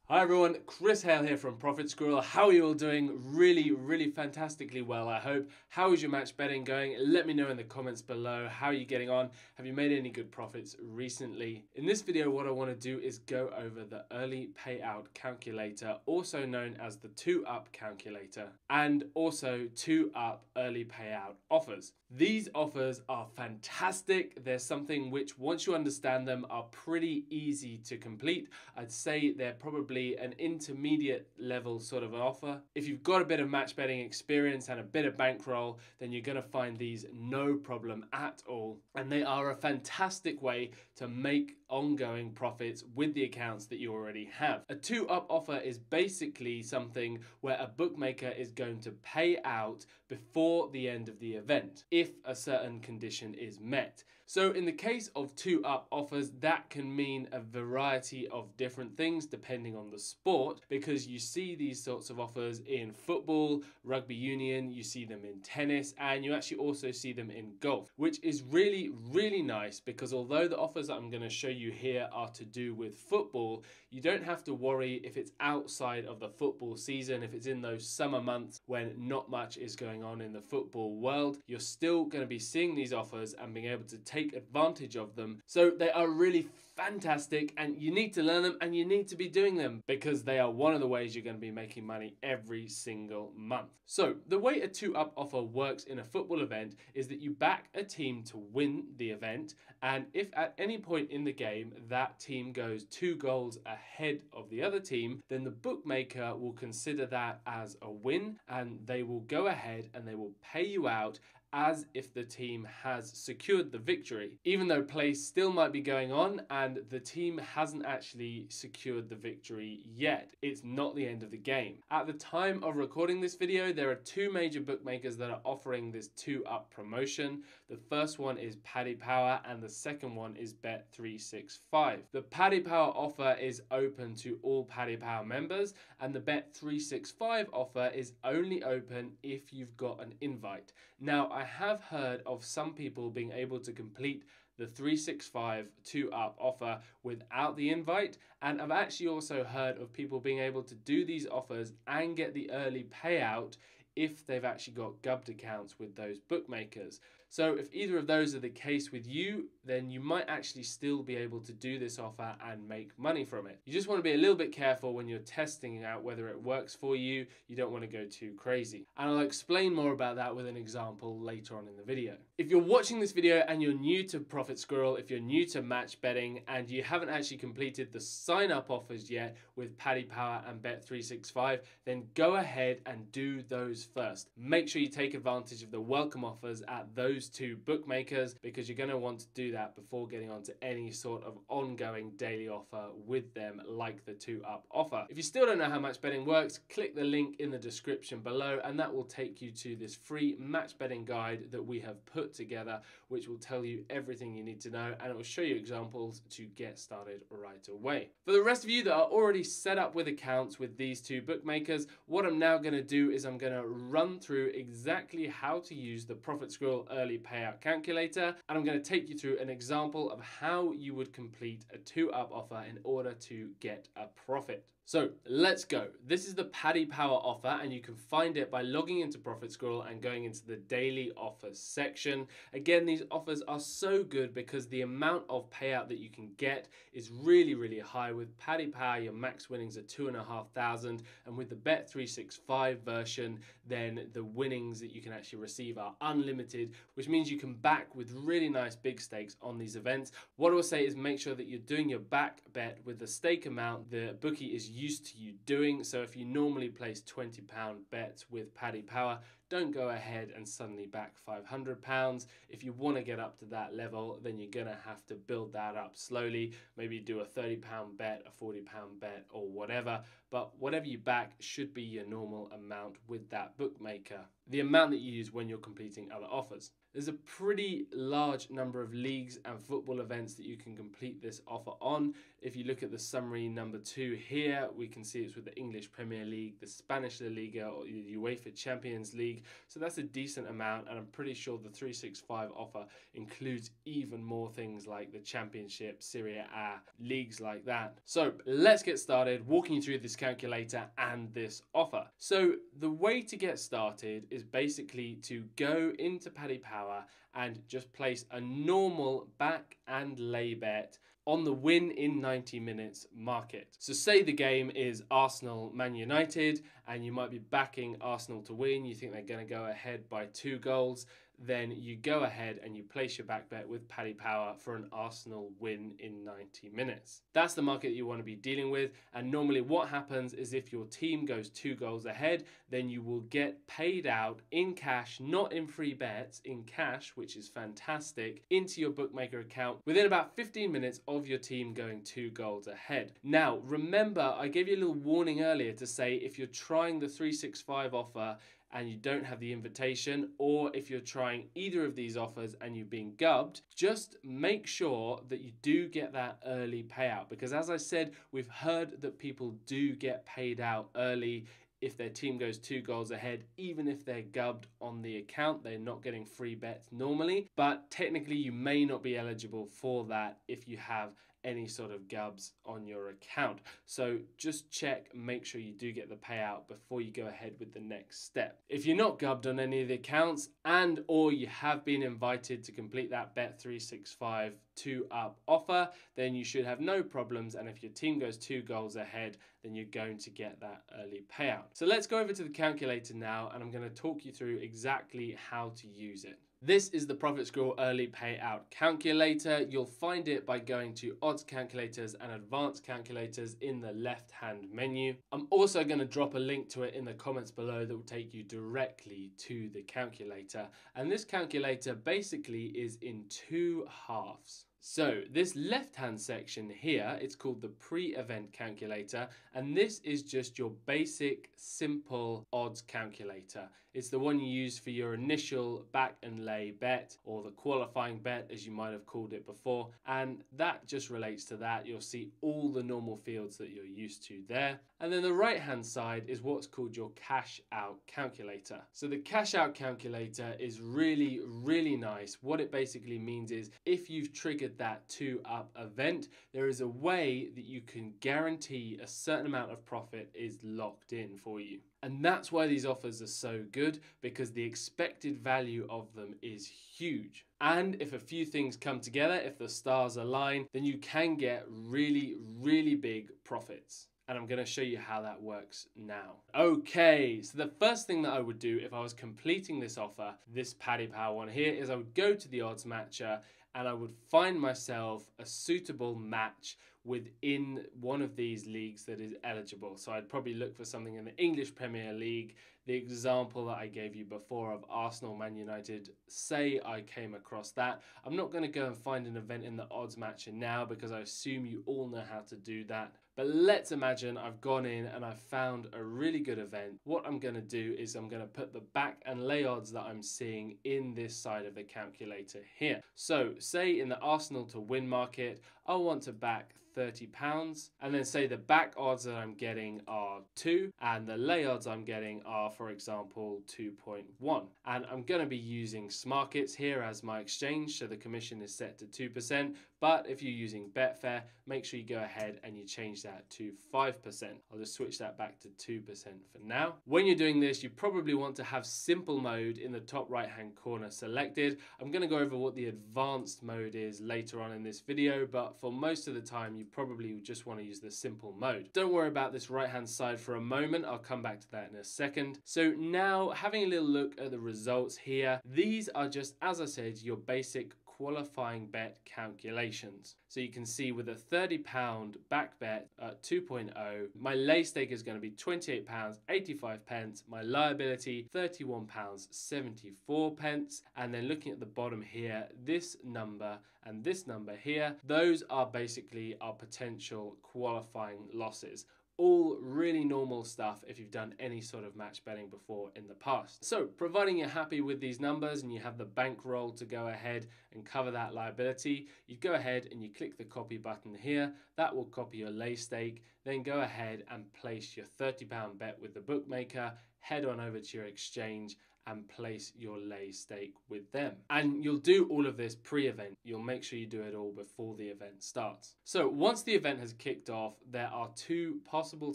Hi everyone, Chris Hale here from Profit Squirrel. How are you all doing? Really fantastically well, I hope. How is your match betting going? Let me know in the comments below. How are you getting on? Have you made any good profits recently? In this video, what I want to do is go over the early payout calculator, also known as the 2-up calculator, and also 2-up early payout offers. These offers are fantastic. They're something which, once you understand them, are pretty easy to complete. I'd say they're probably an intermediate level sort of offer. If you've got a bit of match betting experience and a bit of bankroll, then you're going to find these no problem at all. And they are a fantastic way to make ongoing profits with the accounts that you already have. A 2-up offer is basically something where a bookmaker is going to pay out before the end of the event if a certain condition is met. So in the case of 2-up offers, that can mean a variety of different things depending on the sport, because you see these sorts of offers in football, rugby union, you see them in tennis, and you actually also see them in golf, which is really nice, because although the offers that I'm going to show you here are to do with football, you don't have to worry if it's outside of the football season, if it's in those summer months when not much is going on in the football world. You're still going to be seeing these offers and being able to take advantage of them. So they are really fantastic, and you need to learn them and you need to be doing them, because they are one of the ways you're going to be making money every single month. So the way a 2-up offer works in a football event is that you back a team to win the event, and if at any point in the game that team goes 2 goals ahead of the other team, then the bookmaker will consider that as a win, and they will go ahead and they will pay you out as if the team has secured the victory, even though play still might be going on and the team hasn't actually secured the victory yet. It's not the end of the game. At the time of recording this video, there are 2 major bookmakers that are offering this 2-up promotion. The first one is Paddy Power and the second one is Bet365. The Paddy Power offer is open to all Paddy Power members, and the Bet365 offer is only open if you've got an invite. Now, I have heard of some people being able to complete the 365 2-up offer without the invite, and I've actually also heard of people being able to do these offers and get the early payout if they've actually got gubbed accounts with those bookmakers. So if either of those are the case with you, then you might actually still be able to do this offer and make money from it. You just want to be a little bit careful when you're testing out whether it works for you. You don't want to go too crazy. And I'll explain more about that with an example later on in the video. If you're watching this video and you're new to Profit Squirrel, if you're new to match betting and you haven't actually completed the sign-up offers yet with Paddy Power and Bet365, then go ahead and do those first. Make sure you take advantage of the welcome offers at those 2 bookmakers, because you're going to want to do that before getting onto any sort of ongoing daily offer with them like the 2-up offer. If you still don't know how match betting works, click the link in the description below and that will take you to this free match betting guide that we have put together, which will tell you everything you need to know, and it will show you examples to get started right away. For the rest of you that are already set up with accounts with these 2 bookmakers, what I'm now going to do is I'm going to run through exactly how to use the Profit Squirrel early payout calculator, and I'm going to take you through an example of how you would complete a 2-up offer in order to get a profit. So let's go. This is the Paddy Power offer, and you can find it by logging into Profit Squirrel and going into the daily offers section. Again, these offers are so good because the amount of payout that you can get is really high. With Paddy Power, your max winnings are 2,500, and with the Bet365 version, then the winnings that you can actually receive are unlimited, which means you can back with really nice big stakes on these events. What I will say is make sure that you're doing your back bet with the stake amount the bookie is used to you doing. So if you normally place £20 bets with Paddy Power, don't go ahead and suddenly back £500. If you want to get up to that level, then you're going to have to build that up slowly. Maybe do a £30 bet, a £40 bet, or whatever. But whatever you back should be your normal amount with that bookmaker, the amount that you use when you're completing other offers. There's a pretty large number of leagues and football events that you can complete this offer on. If you look at the summary number 2 here, we can see it's with the English Premier League, the Spanish La Liga, or the UEFA Champions League. So that's a decent amount, and I'm pretty sure the 365 offer includes even more things like the Championship, Serie A, leagues like that. So let's get started walking you through this calculator and this offer. So the way to get started is basically to go into Paddy Power and just place a normal back and lay bet on the win in 90 minutes market. So say the game is Arsenal Man United and you might be backing Arsenal to win, you think they're going to go ahead by 2 goals, then you go ahead and you place your back bet with Paddy Power for an Arsenal win in 90 minutes. That's the market you want to be dealing with, and normally what happens is if your team goes 2 goals ahead, then you will get paid out in cash, not in free bets, in cash, which is fantastic, into your bookmaker account within about 15 minutes of your team going 2 goals ahead. Now, remember, I gave you a little warning earlier to say if you're trying the 365 offer and you don't have the invitation, or if you're trying either of these offers and you've been gubbed, just make sure that you do get that early payout. Because as I said, we've heard that people do get paid out early if their team goes 2 goals ahead, even if they're gubbed on the account. They're not getting free bets normally, but technically you may not be eligible for that if you have any sort of gubs on your account. So just check, make sure you do get the payout before you go ahead with the next step. If you're not gubbed on any of the accounts and or you have been invited to complete that Bet365 2-up offer, then you should have no problems, and if your team goes 2 goals ahead, then you're going to get that early payout. So let's go over to the calculator now, and I'm going to talk you through exactly how to use it. This is the Profit Squirrel Early Payout Calculator. You'll find it by going to Odds Calculators and Advanced Calculators in the left-hand menu. I'm also going to drop a link to it in the comments below that will take you directly to the calculator. And this calculator basically is in 2 halves. So this left-hand section here, it's called the pre-event calculator, and this is just your basic, simple odds calculator. It's the one you use for your initial back and lay bet, or the qualifying bet as you might have called it before, and that just relates to that. You'll see all the normal fields that you're used to there. And then the right-hand side is what's called your cash out calculator. So the cash out calculator is really, really nice. What it basically means is if you've triggered that 2-up event, there is a way that you can guarantee a certain amount of profit is locked in for you. And that's why these offers are so good, because the expected value of them is huge. And if a few things come together, if the stars align, then you can get really, really big profits. And I'm going to show you how that works now. Okay, so the first thing that I would do if I was completing this offer, this Paddy Power one here, is I would go to the odds matcher and I would find myself a suitable match within one of these leagues that is eligible. So I'd probably look for something in the English Premier League. The example that I gave you before of Arsenal Man United, say I came across that. I'm not going to go and find an event in the odds matcher now because I assume you all know how to do that. But let's imagine I've gone in and I've found a really good event. What I'm going to do is I'm going to put the back and lay odds that I'm seeing in this side of the calculator here. So say in the Arsenal to win market, I want to back £30, and then say the back odds that I'm getting are 2 and the lay odds I'm getting are, for example, 2.1. And I'm going to be using Smarkets here as my exchange, so the commission is set to 2%. But if you're using Betfair, make sure you go ahead and you change that to 5%. I'll just switch that back to 2% for now. When you're doing this, you probably want to have simple mode in the top right hand corner selected. I'm going to go over what the advanced mode is later on in this video, but for most of the time you probably just want to use the simple mode. Don't worry about this right hand side for a moment, I'll come back to that in a second. So now having a little look at the results here, these are just, as I said, your basic qualifying bet calculations. So you can see with a £30 back bet at 2.0, my lay stake is going to be £28.85, my liability £31.74, and then looking at the bottom here, this number and this number here, those are basically our potential qualifying losses. All really normal stuff if you've done any sort of match betting before in the past. So providing you're happy with these numbers and you have the bankroll to go ahead and cover that liability, you go ahead and you click the copy button here. That will copy your lay stake. Then go ahead and place your £30 bet with the bookmaker, head on over to your exchange and place your lay stake with them. And you'll do all of this pre-event. You'll make sure you do it all before the event starts. So once the event has kicked off, there are two possible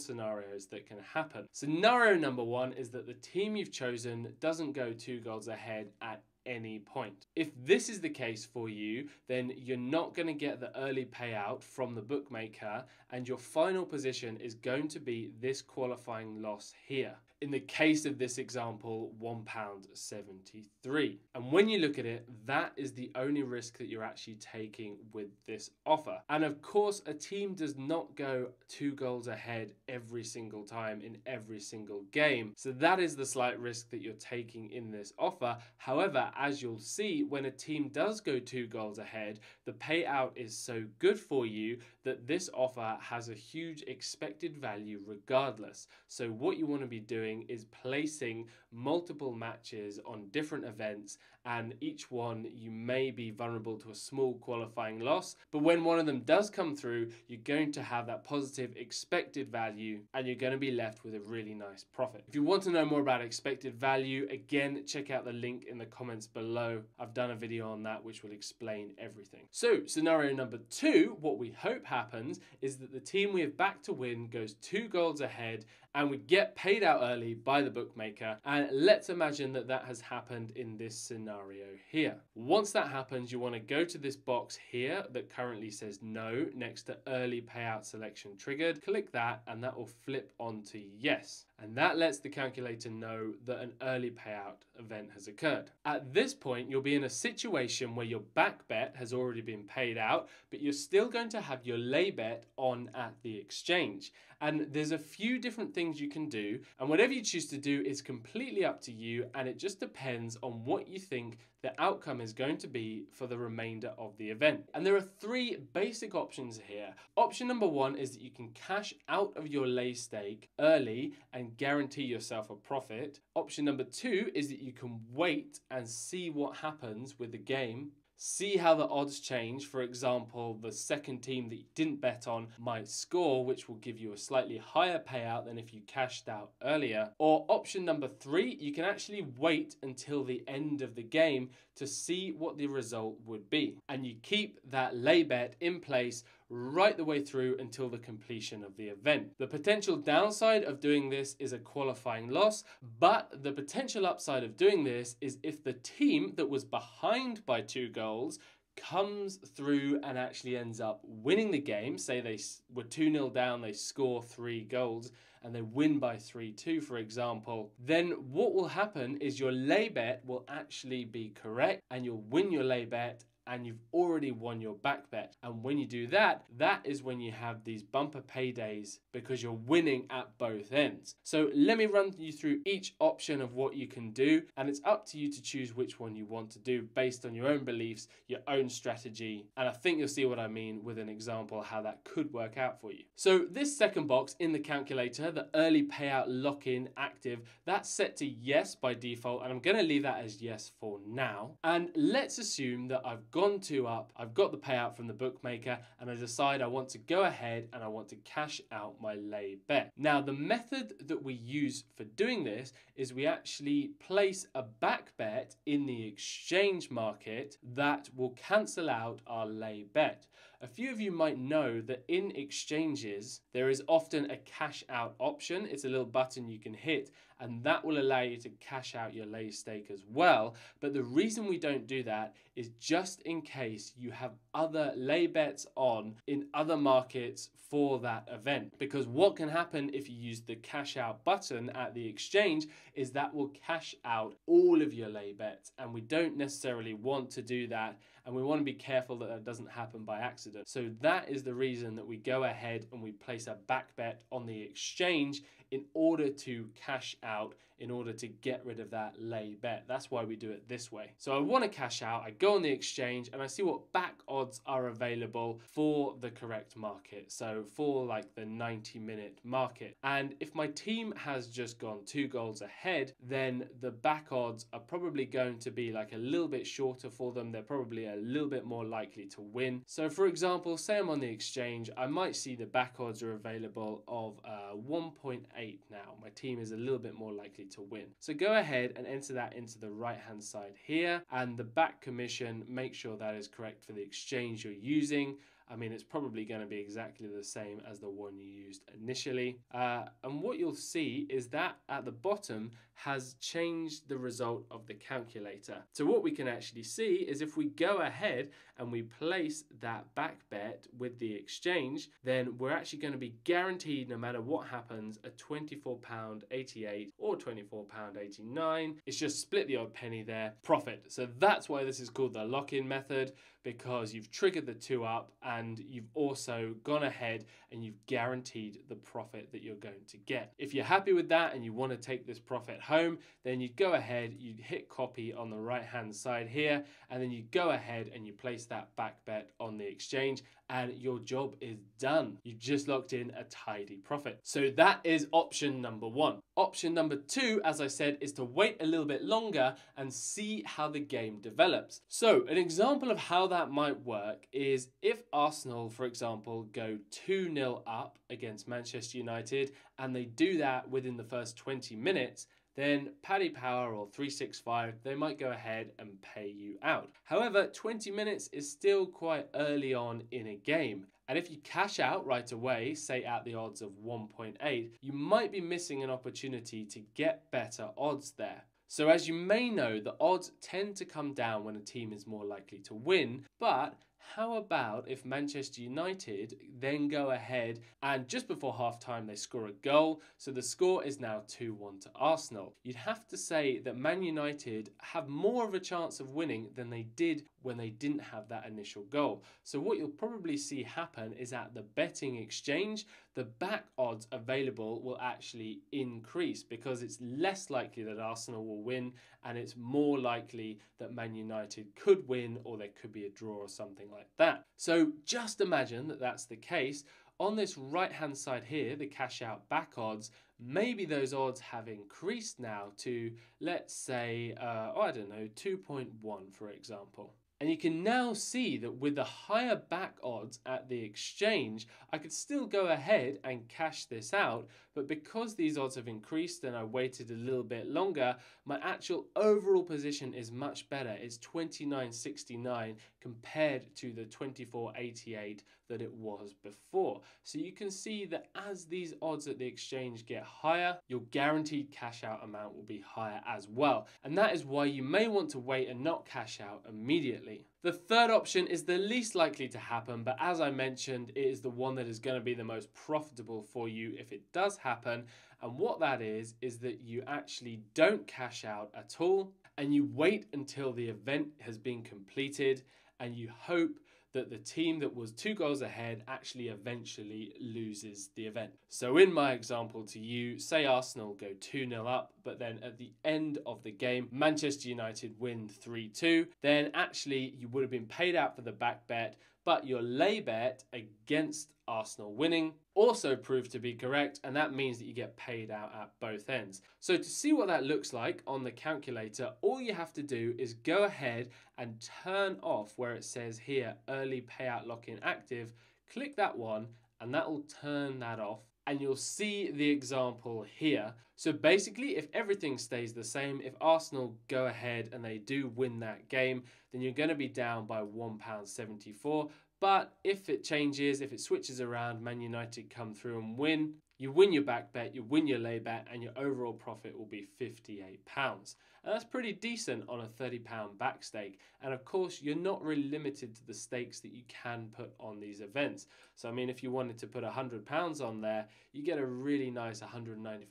scenarios that can happen. Scenario number one is that the team you've chosen doesn't go 2 goals ahead at any point. If this is the case for you, then you're not going to get the early payout from the bookmaker and your final position is going to be this qualifying loss here. In the case of this example, £1.73. And when you look at it, that is the only risk that you're actually taking with this offer. And of course, a team does not go 2 goals ahead every single time in every single game. So that is the slight risk that you're taking in this offer. However, as you'll see, when a team does go 2 goals ahead, the payout is so good for you that this offer has a huge expected value regardless. So what you want to be doing is placing multiple matches on different events, and each one you may be vulnerable to a small qualifying loss, but when one of them does come through, you're going to have that positive expected value and you're going to be left with a really nice profit. If you want to know more about expected value, again, check out the link in the comments below. I've done a video on that which will explain everything. So scenario number 2, what we hope happens is that the team we have backed to win goes 2 goals ahead and we get paid out early by the bookmaker. And let's imagine that that has happened in this scenario here. Once that happens, you want to go to this box here that currently says no next to early payout selection triggered. Click that and that will flip on to yes. And that lets the calculator know that an early payout event has occurred. At this point, you'll be in a situation where your back bet has already been paid out, but you're still going to have your lay bet on at the exchange. And there's a few different things you can do, and whatever you choose to do is completely up to you, and it just depends on what you think the outcome is going to be for the remainder of the event. And there are 3 basic options here. Option number 1 is that you can cash out of your lay stake early and guarantee yourself a profit. Option number 2 is that you can wait and see what happens with the game. See how the odds change. For example, the second team that you didn't bet on might score, which will give you a slightly higher payout than if you cashed out earlier. Or option number 3, you can actually wait until the end of the game to see what the result would be. And you keep that lay bet in place right the way through until the completion of the event. The potential downside of doing this is a qualifying loss, but the potential upside of doing this is if the team that was behind by 2 goals comes through and actually ends up winning the game, say they were 2-0 down, they score 3 goals, and they win by 3-2, for example, then what will happen is your lay bet will actually be correct and you'll win your lay bet and you've already won your back bet. And when you do that, that is when you have these bumper paydays because you're winning at both ends. So let me run you through each option of what you can do, and it's up to you to choose which one you want to do based on your own beliefs, your own strategy, and I think you'll see what I mean with an example how that could work out for you. So this second box in the calculator, the early payout lock-in active, that's set to yes by default, and I'm going to leave that as yes for now. And let's assume that I've gone 2 up, I've got the payout from the bookmaker, and I decide I want to go ahead and I want to cash out my lay bet. Now, the method that we use for doing this is we actually place a back bet in the exchange market that will cancel out our lay bet. A few of you might know that in exchanges, there is often a cash out option. It's a little button you can hit, and that will allow you to cash out your lay stake as well. But the reason we don't do that is just in case you have other lay bets on in other markets for that event. Because what can happen if you use the cash out button at the exchange is that will cash out all of your lay bets, and we don't necessarily want to do that. and we want to be careful that that doesn't happen by accident. So that is the reason that we go ahead and we place a back bet on the exchange in order to cash out, in order to get rid of that lay bet. That's why we do it this way. So I want to cash out, I go on the exchange and I see what back odds are available for the correct market. So for like the 90-minute market. And if my team has just gone 2 goals ahead, then the back odds are probably going to be like a little bit shorter for them. They're probably a little bit more likely to win. So for example, say I'm on the exchange, I might see the back odds are available of 1.8 now. My team is a little bit more likely to win. So go ahead and enter that into the right hand side here, and the back commission, make sure that is correct for the exchange you're using. I mean, it's probably going to be exactly the same as the one you used initially. And what you'll see is that at the bottom has changed the result of the calculator. So what we can actually see is if we go ahead and we place that back bet with the exchange, then we're actually going to be guaranteed, no matter what happens, a £24.88 or £24.89. It's just split the odd penny there, profit. So that's why this is called the lock-in method, because you've triggered the 2 up and you've also gone ahead and you've guaranteed the profit that you're going to get. If you're happy with that and you want to take this profit home, then you go ahead, you hit copy on the right hand side here, and then you go ahead and you place that back bet on the exchange, and your job is done. You've just locked in a tidy profit. So that is option number 1. Option number 2, as I said, is to wait a little bit longer and see how the game develops. So an example of how that might work is if Arsenal, for example, go 2-0 up against Manchester United, and they do that within the first 20 minutes, then Paddy Power or 365, they might go ahead and pay you out. However, 20 minutes is still quite early on in a game. And if you cash out right away, say at the odds of 1.8, you might be missing an opportunity to get better odds there. So as you may know, the odds tend to come down when a team is more likely to win, but how about if Manchester United then go ahead and just before half-time they score a goal, so the score is now 2-1 to Arsenal. You'd have to say that Man United have more of a chance of winning than they did when they didn't have that initial goal. So what you'll probably see happen is at the betting exchange, the back odds available will actually increase because it's less likely that Arsenal will win and it's more likely that Man United could win, or there could be a draw or something like that. So just imagine that that's the case. On this right hand side here, the cash out back odds, maybe those odds have increased now to, let's say, I don't know, 2.1 for example. And you can now see that with the higher back odds at the exchange, I could still go ahead and cash this out. But because these odds have increased and I waited a little bit longer, my actual overall position is much better. It's 29.69 compared to the 24.88 that it was before. So you can see that as these odds at the exchange get higher, your guaranteed cash out amount will be higher as well. And that is why you may want to wait and not cash out immediately. The third option is the least likely to happen, but as I mentioned, it is the one that is going to be the most profitable for you if it does happen. And what that is that you actually don't cash out at all and you wait until the event has been completed and you hope that the team that was 2 goals ahead actually eventually loses the event. So in my example to you, say Arsenal go 2-0 up, but then at the end of the game, Manchester United win 3-2, then actually you would have been paid out for the back bet, but your lay bet against Arsenal winning also proved to be correct, and that means that you get paid out at both ends. So to see what that looks like on the calculator, all you have to do is go ahead and turn off where it says here early payout lock-in active, click that one, and that will turn that off. And you'll see the example here. So basically, if everything stays the same, if Arsenal go ahead and they do win that game, then you're going to be down by £1.74. But if it changes, if it switches around, Man United come through and win, You win your back bet, you win your lay bet, and your overall profit will be £58. And that's pretty decent on a £30 back stake. And of course, you're not really limited to the stakes that you can put on these events. So I mean, if you wanted to put £100 on there, you get a really nice £194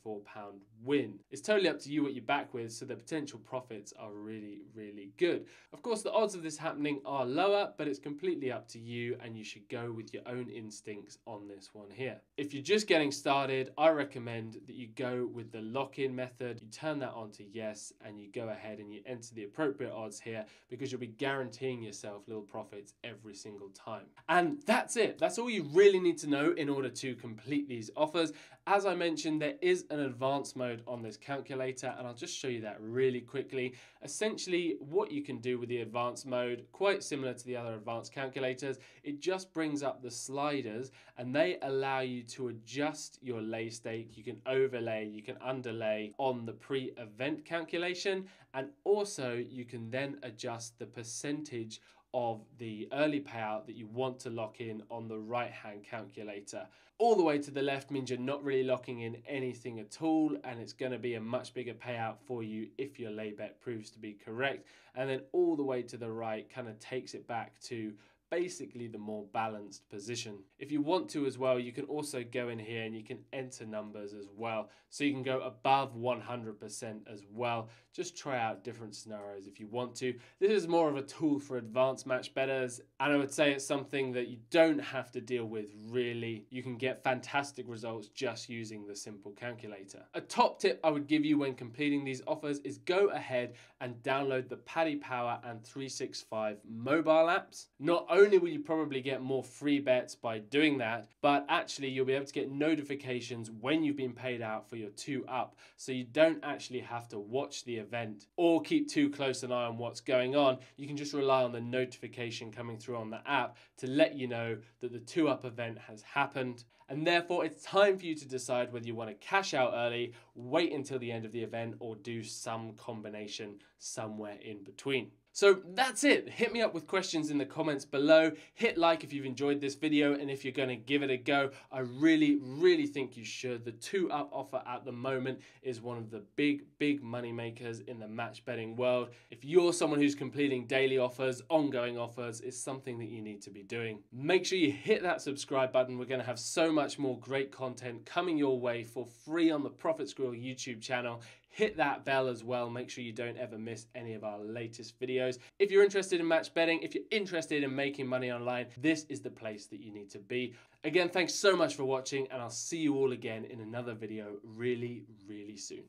win. It's totally up to you what you back with, so the potential profits are really, really good. Of course, the odds of this happening are lower, but it's completely up to you, and you should go with your own instincts on this one here. If you're just getting started, I recommend that you go with the lock-in method. You turn that on to yes, and you go ahead and you enter the appropriate odds here, because you'll be guaranteeing yourself little profits every single time. And that's it. That's all you really need to know in order to complete these offers. As I mentioned, there is an advanced mode on this calculator, and I'll just show you that really quickly. Essentially, what you can do with the advanced mode, quite similar to the other advanced calculators, it just brings up the sliders, and they allow you to adjust your lay stake. You can overlay, you can underlay on the pre-event calculation, and also you can then adjust the percentage of the early payout that you want to lock in on the right hand calculator. All the way to the left means you're not really locking in anything at all, and it's going to be a much bigger payout for you if your lay bet proves to be correct. And then all the way to the right kind of takes it back to basically the more balanced position. If you want to as well, you can also go in here and you can enter numbers as well. So you can go above 100% as well. Just try out different scenarios if you want to. This is more of a tool for advanced match bettors, and I would say it's something that you don't have to deal with really. You can get fantastic results just using the simple calculator. A top tip I would give you when completing these offers is go ahead and download the Paddy Power and 365 mobile apps. Not only will you probably get more free bets by doing that, but actually you'll be able to get notifications when you've been paid out for your 2-up, so you don't actually have to watch the event or keep too close an eye on what's going on. You can just rely on the notification coming through on the app to let you know that the 2-up event has happened. And therefore it's time for you to decide whether you want to cash out early, wait until the end of the event, or do some combination somewhere in between. So that's it. Hit me up with questions in the comments below. Hit like if you've enjoyed this video, and if you're going to give it a go, I really think you should. The 2-up offer at the moment is one of the big money makers in the match betting world. If you're someone who's completing daily offers, ongoing offers, it's something that you need to be doing. Make sure you hit that subscribe button. We're going to have so much more great content coming your way for free on the Profit Squirrel YouTube channel. Hit that bell as well. Make sure you don't ever miss any of our latest videos. If you're interested in match betting, if you're interested in making money online, this is the place that you need to be. Again, thanks so much for watching, and I'll see you all again in another video really soon.